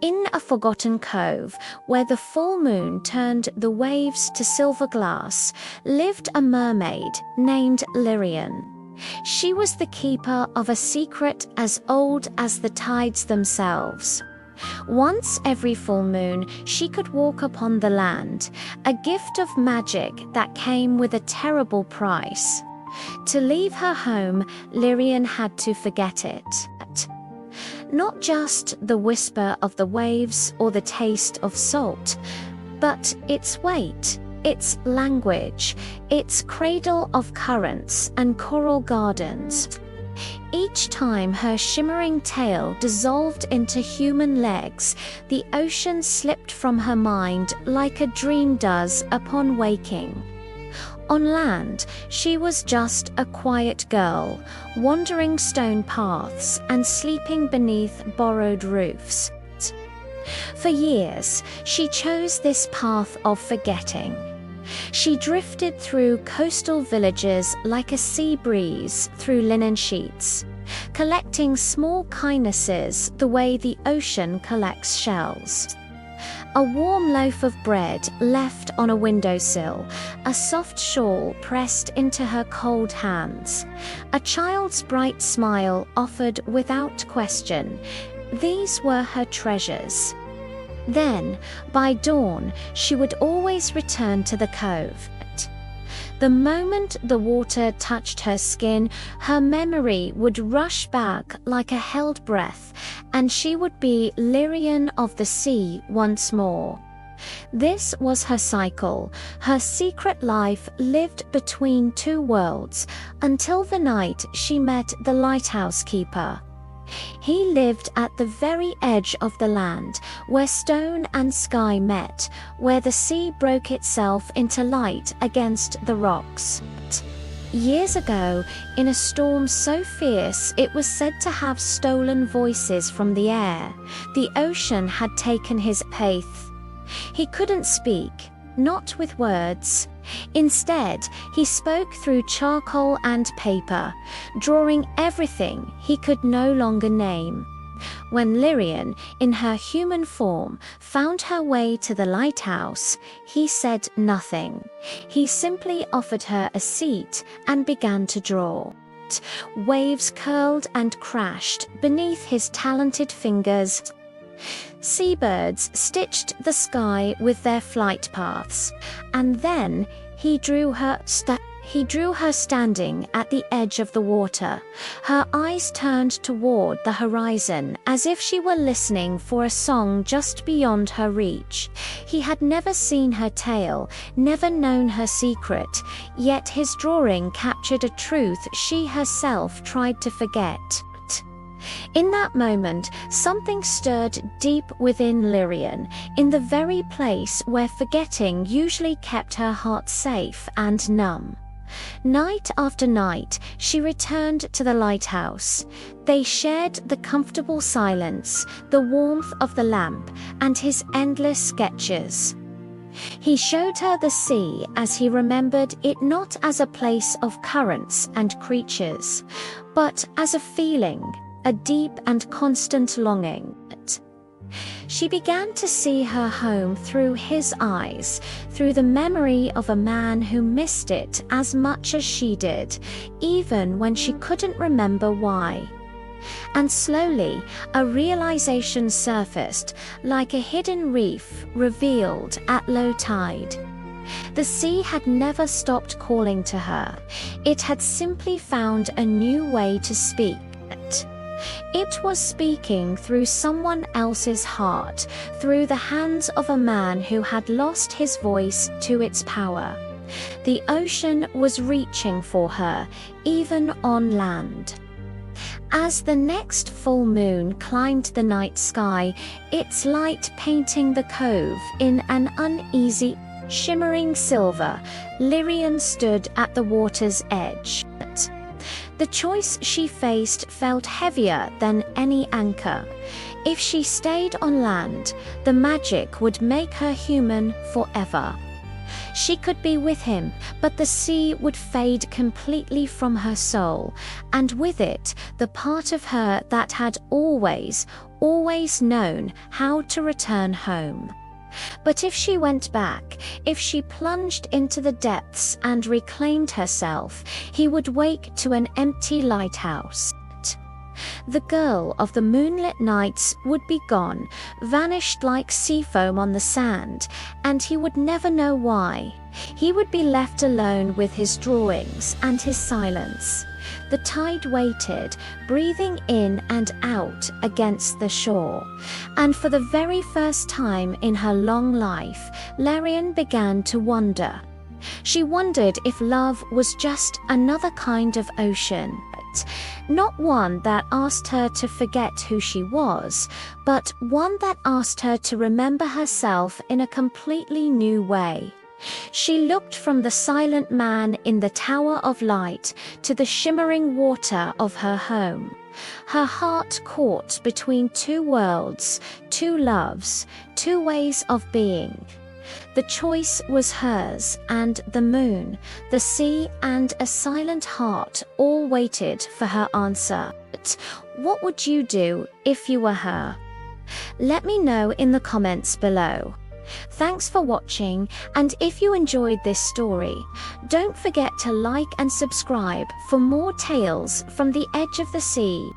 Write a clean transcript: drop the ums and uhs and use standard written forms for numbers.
In a forgotten cove, where the full moon turned the waves to silver glass, lived a mermaid named Lirien. She was the keeper of a secret as old as the tides themselves. Once every full moon, she could walk upon the land, a gift of magic that came with a terrible price. To leave her home, Lirien had to forget it. Not just the whisper of the waves or the taste of salt, but its weight, its language, its cradle of currents and coral gardens. Each time her shimmering tail dissolved into human legs, the ocean slipped from her mind like a dream does upon waking. On land, she was just a quiet girl, wandering stone paths and sleeping beneath borrowed roofs. For years, she chose this path of forgetting. She drifted through coastal villages like a sea breeze through linen sheets, collecting small kindnesses the way the ocean collects shells. A warm loaf of bread left on a windowsill, a soft shawl pressed into her cold hands, a child's bright smile offered without question. These were her treasures. Then, by dawn, she would always return to the cove. The moment the water touched her skin, her memory would rush back like a held breath, and she would be Lirien of the sea once more. This was her cycle, her secret life lived between two worlds, until the night she met the lighthouse keeper. He lived at the very edge of the land, where stone and sky met, where the sea broke itself into light against the rocks. Years ago, in a storm so fierce it was said to have stolen voices from the air, the ocean had taken his path. He couldn't speak, not with words. Instead, he spoke through charcoal and paper, drawing everything he could no longer name. When Lirien, in her human form, found her way to the lighthouse, he said nothing. He simply offered her a seat and began to draw. Waves curled and crashed beneath his talented fingers. Seabirds stitched the sky with their flight paths, and then he drew her standing at the edge of the water, her eyes turned toward the horizon as if she were listening for a song just beyond her reach. He had never seen her tail, never known her secret, yet his drawing captured a truth she herself tried to forget. In that moment, something stirred deep within Lirien, in the very place where forgetting usually kept her heart safe and numb. Night after night, she returned to the lighthouse. They shared the comfortable silence, the warmth of the lamp, and his endless sketches. He showed her the sea as he remembered it, not as a place of currents and creatures, but as a feeling, a deep and constant longing. She began to see her home through his eyes, through the memory of a man who missed it as much as she did, even when she couldn't remember why. And slowly, a realization surfaced, like a hidden reef revealed at low tide. The sea had never stopped calling to her. It had simply found a new way to speak. It was speaking through someone else's heart, through the hands of a man who had lost his voice to its power. The ocean was reaching for her, even on land. As the next full moon climbed the night sky, its light painting the cove in an uneasy, shimmering silver, Lirien stood at the water's edge. The choice she faced felt heavier than any anchor. If she stayed on land, the magic would make her human forever. She could be with him, but the sea would fade completely from her soul, and with it, the part of her that had always known how to return home. But if she went back, if she plunged into the depths and reclaimed herself, he would wake to an empty lighthouse. The girl of the moonlit nights would be gone, vanished like sea foam on the sand, and he would never know why. He would be left alone with his drawings and his silence. The tide waited, breathing in and out against the shore. And for the very first time in her long life, Lirien began to wonder. She wondered if love was just another kind of ocean. Not one that asked her to forget who she was, but one that asked her to remember herself in a completely new way. She looked from the silent man in the tower of light to the shimmering water of her home. Her heart caught between two worlds, two loves, two ways of being. The choice was hers, and the moon, the sea, and a silent heart all waited for her answer. But what would you do if you were her? Let me know in the comments below. Thanks for watching, and if you enjoyed this story, don't forget to like and subscribe for more tales from the edge of the sea.